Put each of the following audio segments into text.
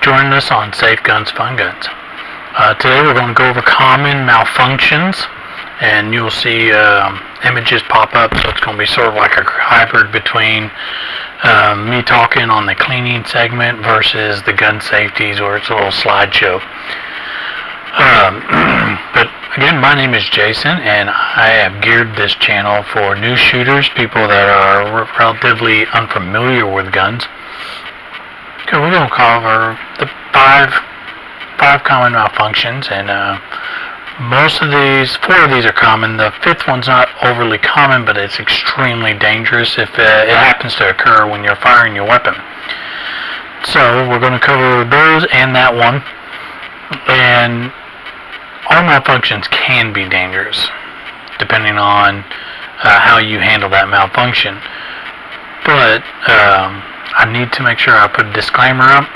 joining us on Safe Guns, Fun Guns. Today we're going to go over common malfunctions, and you'll see images pop up, so it's going to be sort of like a hybrid between me talking on the cleaning segment versus the gun safeties, or it's a little slideshow. But again, my name is Jason, and I have geared this channel for new shooters, people that are relatively unfamiliar with guns. Okay, we're going to cover the five common malfunctions, and four of these are common. The fifth one's not overly common, but it's extremely dangerous if it happens to occur when you're firing your weapon. So we're going to cover those and that one. And all malfunctions can be dangerous, depending on how you handle that malfunction. But I need to make sure I put a disclaimer up.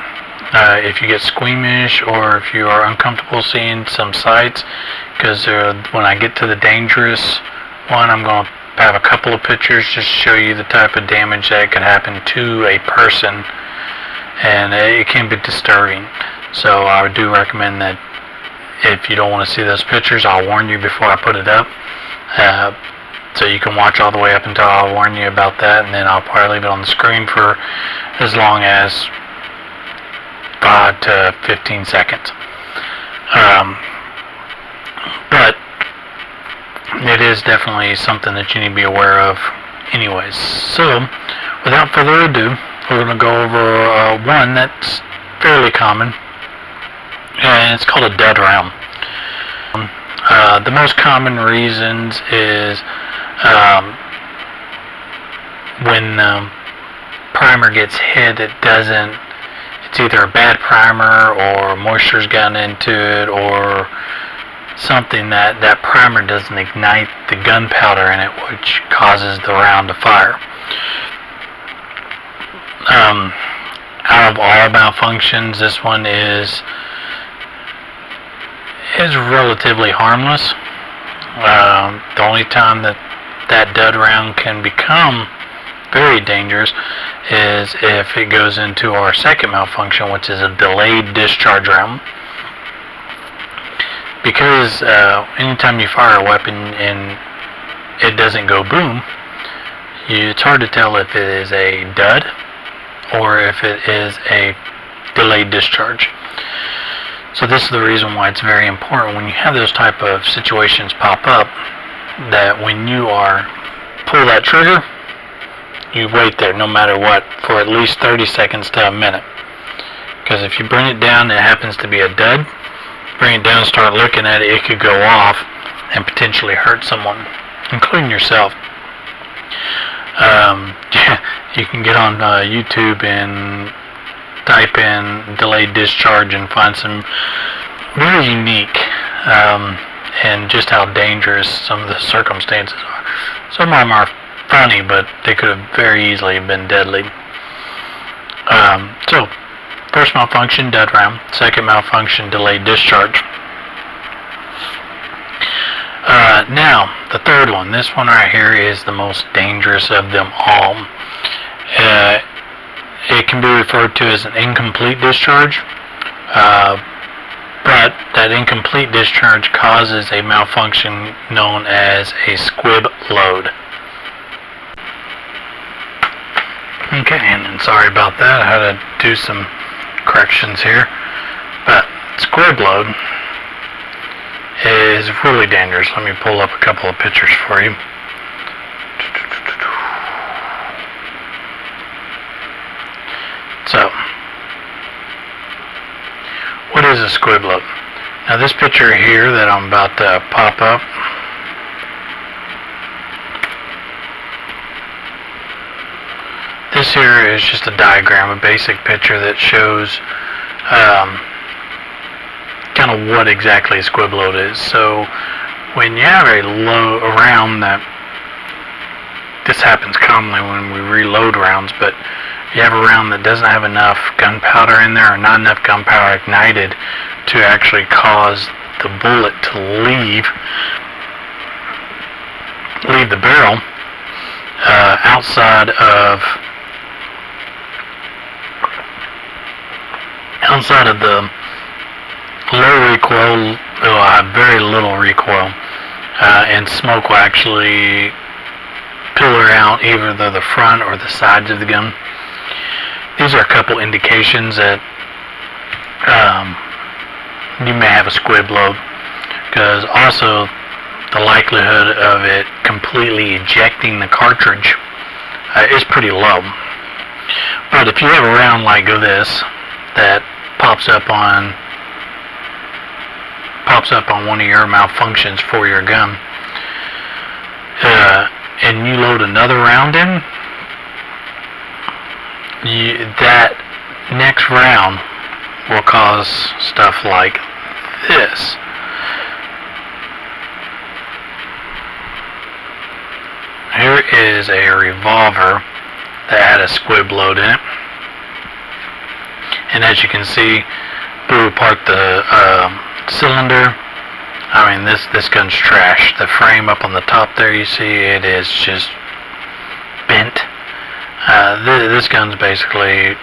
If you get squeamish or if you are uncomfortable seeing some sites, because when I get to the dangerous one, I'm going to have a couple of pictures just to show you the type of damage that could happen to a person, and it can be disturbing. So I do recommend that if you don't want to see those pictures, I'll warn you before I put it up. So you can watch all the way up until I'll warn you about that, and then I'll probably leave it on the screen for as long as 5 to 15 seconds. But it is definitely something that you need to be aware of anyways. So without further ado, we're going to go over one that's fairly common, and it's called a dead round. The most common reasons is when primer gets hit, it's either a bad primer or moisture's gotten into it, or something that primer doesn't ignite the gunpowder in it, which causes the round to fire. Out of all malfunctions, this one is relatively harmless. The only time that dud round can become very dangerous is if it goes into our second malfunction, which is a delayed discharge round. Because anytime you fire a weapon and it doesn't go boom, it's hard to tell if it is a dud or if it is a delayed discharge. So this is the reason why it's very important when you have those type of situations pop up, that when you pull that trigger, you wait there no matter what for at least 30 seconds to a minute. Because if you bring it down and it happens to be a dud, bring it down and start looking at it, it could go off and potentially hurt someone, including yourself. You can get on YouTube and type in delayed discharge and find some very unique and just how dangerous some of the circumstances are. Some of them are funny, but they could have very easily been deadly. So, first malfunction, dead round. Second malfunction, delayed discharge. Now, the third one. This one right here is the most dangerous of them all. It can be referred to as an incomplete discharge, but that incomplete discharge causes a malfunction known as a squib load. Okay, and sorry about that, I had to do some corrections here, but squib load is really dangerous. Let me pull up a couple of pictures for you. So, what is a squib load? Now this picture here that I'm about to pop up, this here is just a diagram, a basic picture that shows kind of what exactly a squib load is. So when you have a round that, this happens commonly when we reload rounds, but you have a round that doesn't have enough gunpowder in there, or not enough gunpowder ignited to actually cause the bullet to leave the barrel outside of the low recoil, it will have very little recoil, and smoke will actually pillar out either the front or the sides of the gun. These are a couple indications that you may have a squib load, because also the likelihood of it completely ejecting the cartridge is pretty low. But if you have a round like this that pops up on one of your malfunctions for your gun, and you load another round in, that next round will cause stuff like this. Here is a revolver that had a squib load in it, and as you can see, blew apart the cylinder. I mean, this gun's trash. The frame up on the top there, you see, it is just bent. This gun's basically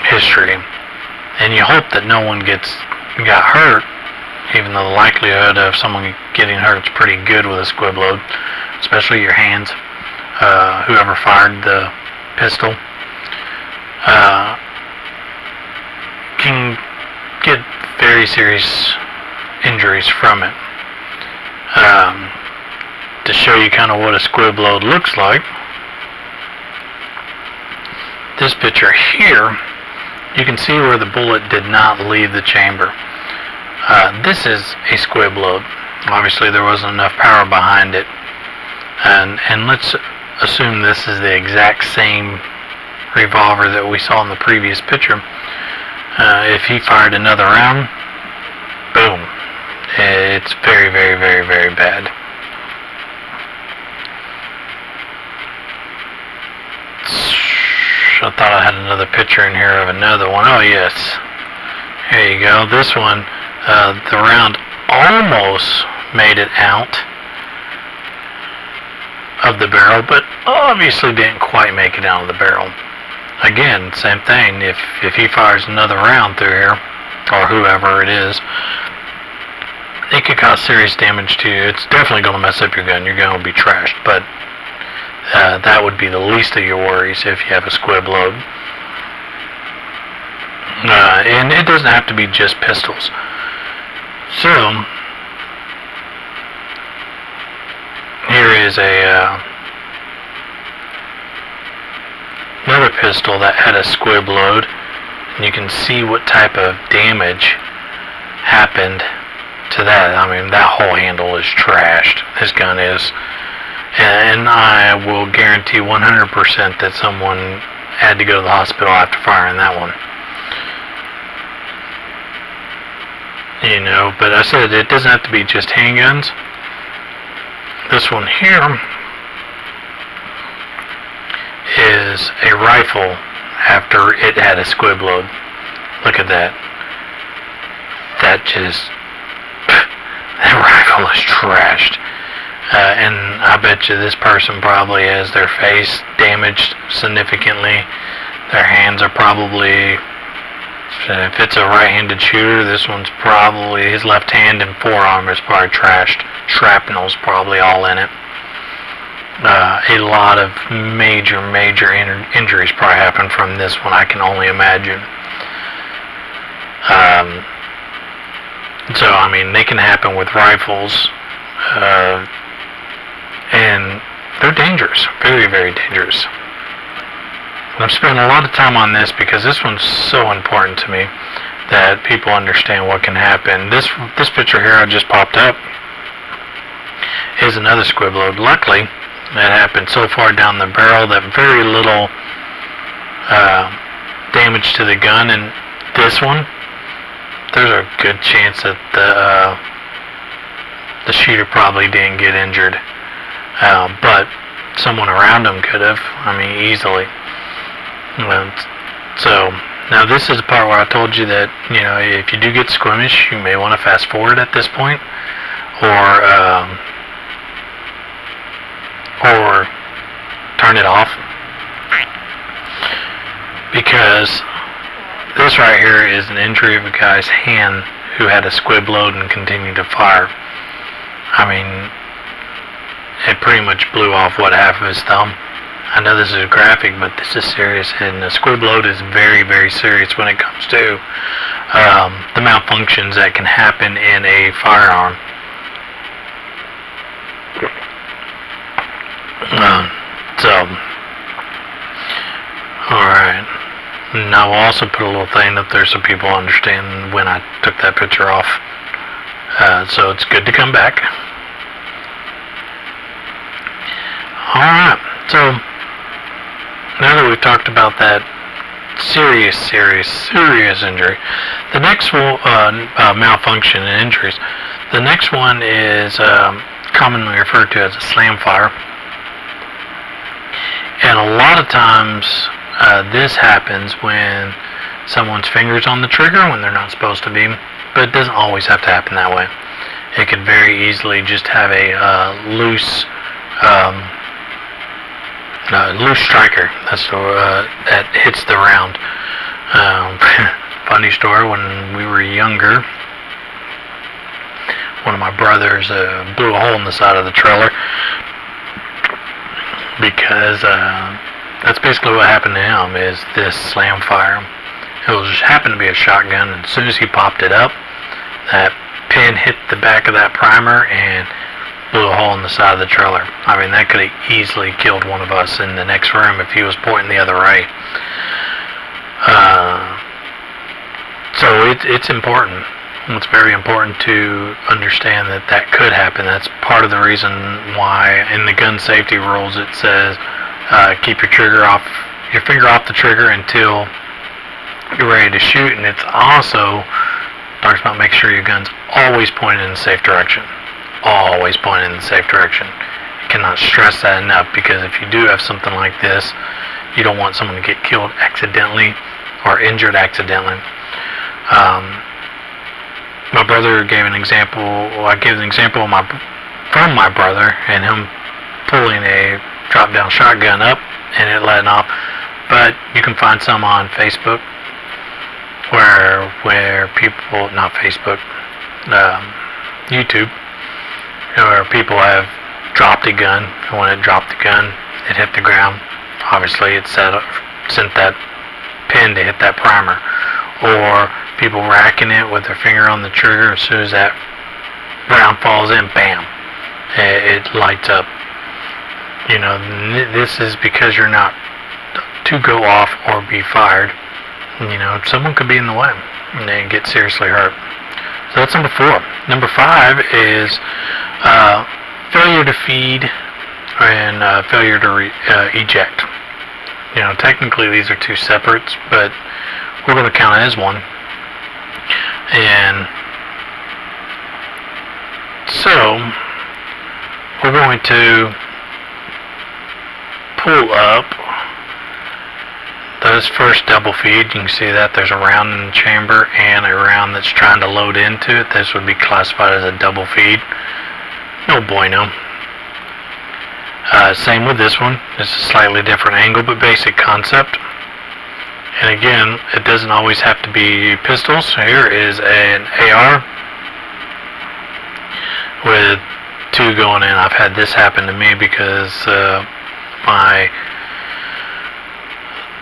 history, and you hope that no one got hurt, even though the likelihood of someone getting hurt is pretty good with a squib load, especially your hands. Whoever fired the pistol can get very serious injuries from it. To show you kind of what a squib load looks like, this picture here, you can see where the bullet did not leave the chamber. This is a squib load. Obviously there wasn't enough power behind it, and let's assume this is the exact same revolver that we saw in the previous picture. If he fired another round, boom, it's very, very, very, very bad. I thought I had another picture in here of another one. Oh yes, here you go. This one, the round almost made it out of the barrel, but obviously didn't quite make it out of the barrel. Again, same thing. If he fires another round through here, or whoever it is, it could cause serious damage to you. It's definitely going to mess up your gun. Your gun will be trashed, but that would be the least of your worries if you have a squib load. And it doesn't have to be just pistols. So, here is another pistol that had a squib load, and you can see what type of damage happened to that. I mean, that whole handle is trashed. This gun is. And I will guarantee 100% that someone had to go to the hospital after firing that one. You know, but I said it doesn't have to be just handguns. This one here is a rifle after it had a squib load. Look at that. That just... that rifle is trashed. And I bet you this person probably has their face damaged significantly. Their hands are probably, if it's a right-handed shooter, this one's probably, his left hand and forearm is probably trashed. Shrapnel's probably all in it. A lot of major injuries probably happened from this one, I can only imagine. So, I mean, they can happen with rifles. And they're dangerous, very, very dangerous. And I'm spending a lot of time on this because this one's so important to me that people understand what can happen. This picture here I just popped up is another squib load. Luckily, it happened so far down the barrel that very little damage to the gun. And this one, there's a good chance that the shooter probably didn't get injured. But someone around him could have, I mean, easily. So, now this is the part where I told you that, you know, if you do get squeamish, you may want to fast forward at this point, or turn it off, because This right here is an injury of a guy's hand who had a squib load and continued to fire. I mean, it pretty much blew off half of his thumb. I know this is graphic, but this is serious, and a squib load is very, very serious when it comes to the malfunctions that can happen in a firearm. Alright. Now we'll also put a little thing up there so people understand when I took that picture off. So it's good to come back. Alright, so now that we've talked about that serious injury, the next one, malfunction and injuries, the next one is commonly referred to as a slam fire. And a lot of times this happens when someone's finger's on the trigger when they're not supposed to be, but it doesn't always have to happen that way. It could very easily just have a loose striker that hits the round. Funny story, when we were younger, one of my brothers blew a hole in the side of the trailer because that's basically what happened to him, is this slam fire. It was just happened to be a shotgun, and as soon as he popped it up, that pin hit the back of that primer and blew a hole in the side of the trailer. I mean, that could have easily killed one of us in the next room if he was pointing the other way. So it's important. It's very important to understand that could happen. That's part of the reason why in the gun safety rules it says keep your finger off the trigger until you're ready to shoot, and it's also talks about make sure your gun's always pointed in the safe direction. Always pointed in the safe direction. I cannot stress that enough, because if you do have something like this, you don't want someone to get killed accidentally or injured accidentally. My brother gave an example. I gave an example from my brother and him pulling a drop-down shotgun up and it letting off. But you can find some on Facebook where people, not Facebook, YouTube, where people have dropped a gun, and when it dropped the gun, it hit the ground. Obviously, it sent that pin to hit that primer. Or people racking it with their finger on the trigger. As soon as that round falls in, bam, it lights up. You know, this is because you're not to go off or be fired. You know, someone could be in the way and they get seriously hurt. So that's number 4. Number 5 is failure to feed and failure to eject. You know, technically these are two separates, but we're going to count it as one. And so we're going to pull up those first double feed. You can see that there's a round in the chamber and a round that's trying to load into it. This would be classified as a double feed. No bueno. Same with this one. It's a slightly different angle, but basic concept. And again, it doesn't always have to be pistols. Here is an AR with 2 going in. I've had this happen to me because my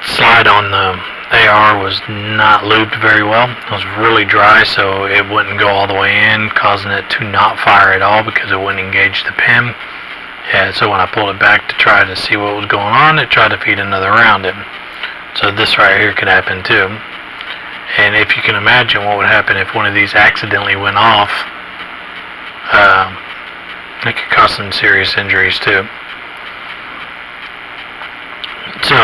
slide on the AR was not lubed very well. It was really dry, so it wouldn't go all the way in, causing it to not fire at all because it wouldn't engage the pin. And so when I pulled it back to try to see what was going on, it tried to feed another round in. So this right here could happen too. And if you can imagine what would happen if one of these accidentally went off, it could cause some serious injuries too. So,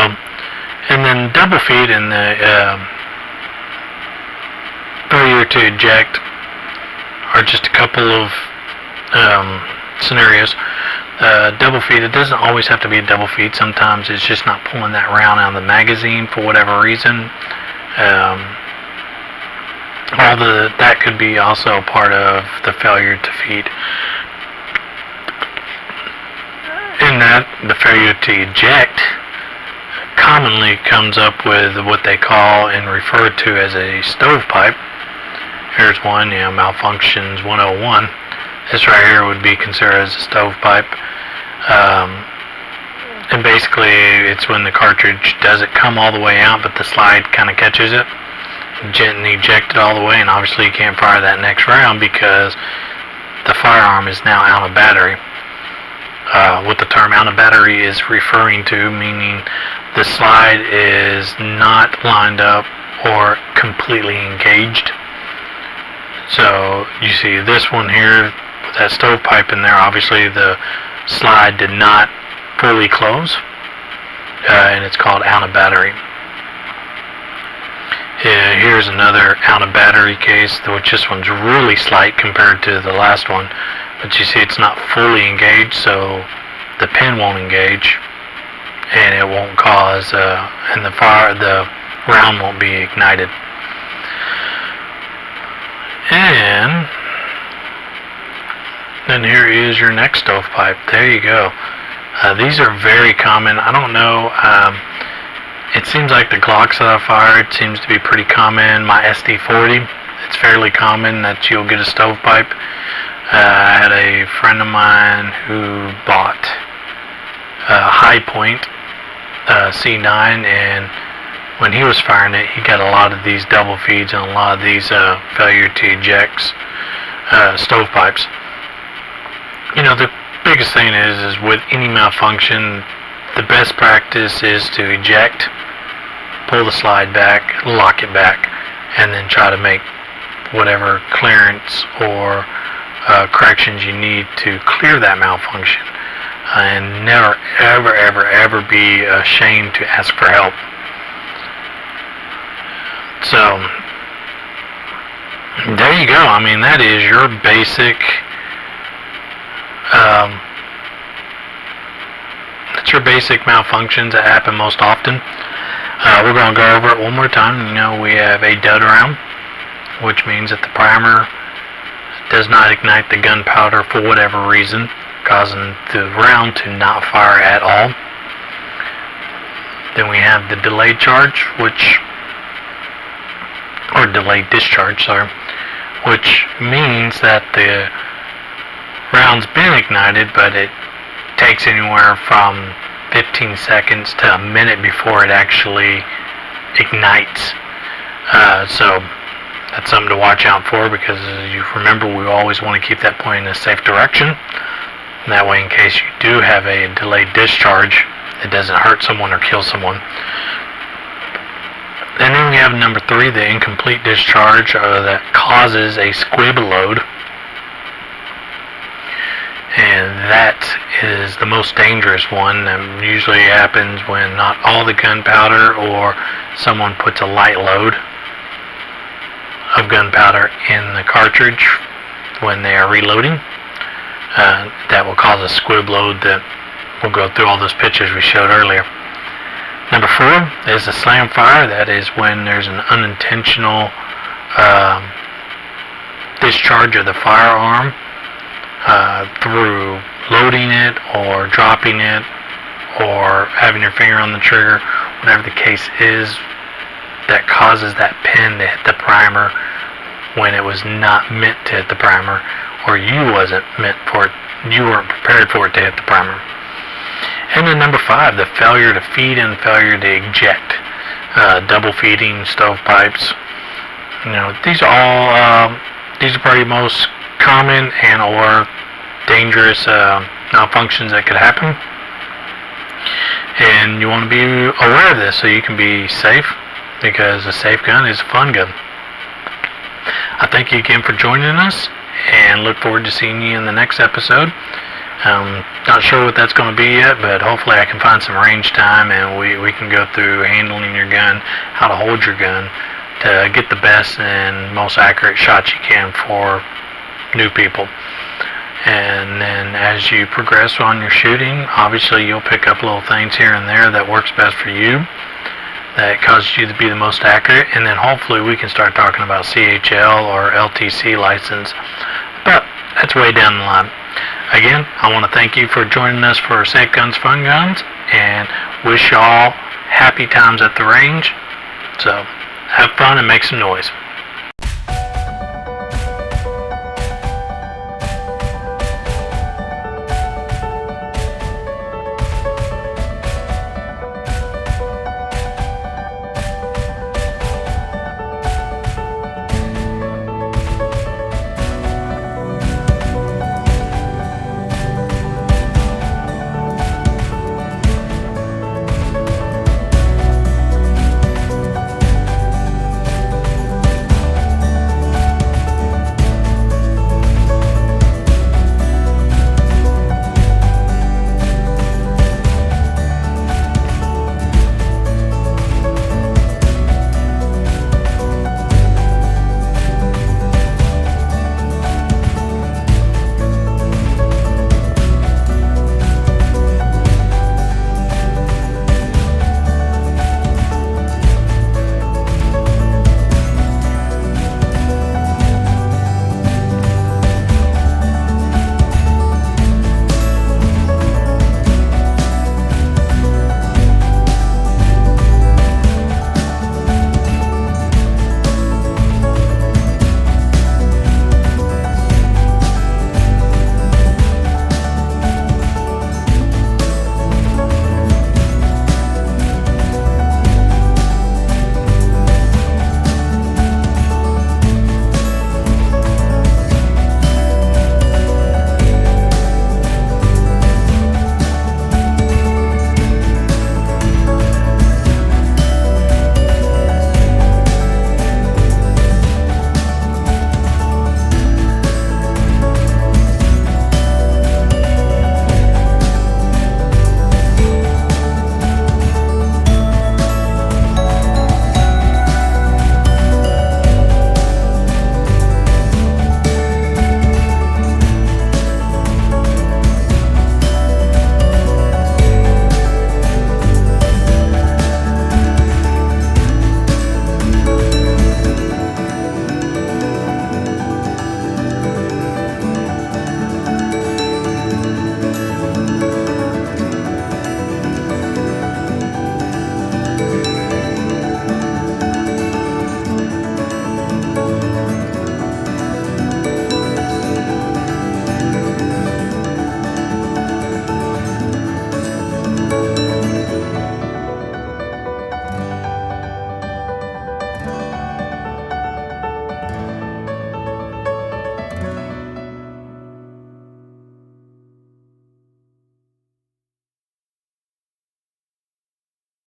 and then double feed and the failure to eject are just a couple of scenarios. Double feed, it doesn't always have to be a double feed. Sometimes it's just not pulling that round out of the magazine for whatever reason. That could be also part of the failure to feed. In that, the failure to eject commonly comes up with what they call and refer to as a stovepipe. Here's one, Malfunctions 101. This right here would be considered as a stovepipe. And basically, it's when the cartridge doesn't come all the way out, but the slide kind of catches it, gently eject it all the way, and obviously you can't fire that next round because the firearm is now out of battery. What the term out of battery is referring to, meaning the slide is not lined up or completely engaged. So you see this one here with that stovepipe in there, obviously the slide did not fully close, and it's called out of battery. Here's another out of battery case, which this one's really slight compared to the last one, but you see it's not fully engaged, so the pin won't engage, and it won't cause, and the round won't be ignited. And then here is your next stovepipe. There you go. These are very common. I don't know. It seems like the Glocks that I fired seems to be pretty common. My SD40, it's fairly common that you'll get a stovepipe. I had a friend of mine who bought a High Point C9, and when he was firing it, he got a lot of these double feeds and a lot of these failure to eject stovepipes. The biggest thing is with any malfunction, the best practice is to eject, pull the slide back, lock it back, and then try to make whatever clearance or corrections you need to clear that malfunction. And never, ever, ever, ever be ashamed to ask for help. So, there you go. I mean, that is your basic that's your basic malfunctions that happen most often. We're going to go over it one more time. We have a dud round, which means that the primer does not ignite the gunpowder for whatever reason, causing the round to not fire at all. Then we have the delayed charge, or delayed discharge, sorry, which means that the round's been ignited, but it takes anywhere from 15 seconds to a minute before it actually ignites. So that's something to watch out for, because as you remember, we always want to keep that point in a safe direction. And that way, in case you do have a delayed discharge, it doesn't hurt someone or kill someone. And then we have number 3, the incomplete discharge that causes a squib load. And that is the most dangerous one. That usually happens when not all the gunpowder, or someone puts a light load of gunpowder in the cartridge when they are reloading. That will cause a squib load that will go through all those pictures we showed earlier. Number 4 is a slam fire. That is when there's an unintentional discharge of the firearm through loading it or dropping it or having your finger on the trigger, whatever the case is, that causes that pin to hit the primer when it was not meant to hit the primer, or you weren't prepared for it to hit the primer. And then number 5, the failure to feed and failure to eject. Double feeding stovepipes. These are probably most common and or dangerous malfunctions that could happen. And you want to be aware of this so you can be safe, because a safe gun is a fun gun. I thank you again for joining us, and look forward to seeing you in the next episode. Not sure what that's going to be yet, but hopefully I can find some range time and we can go through handling your gun, how to hold your gun to get the best and most accurate shots you can for new people. And then as you progress on your shooting, obviously you'll pick up little things here and there that works best for you, that causes you to be the most accurate, and then hopefully we can start talking about CHL or LTC license, but that's way down the line. Again, I want to thank you for joining us for Safe Guns, Fun Guns, and wish y'all happy times at the range. So have fun and make some noise.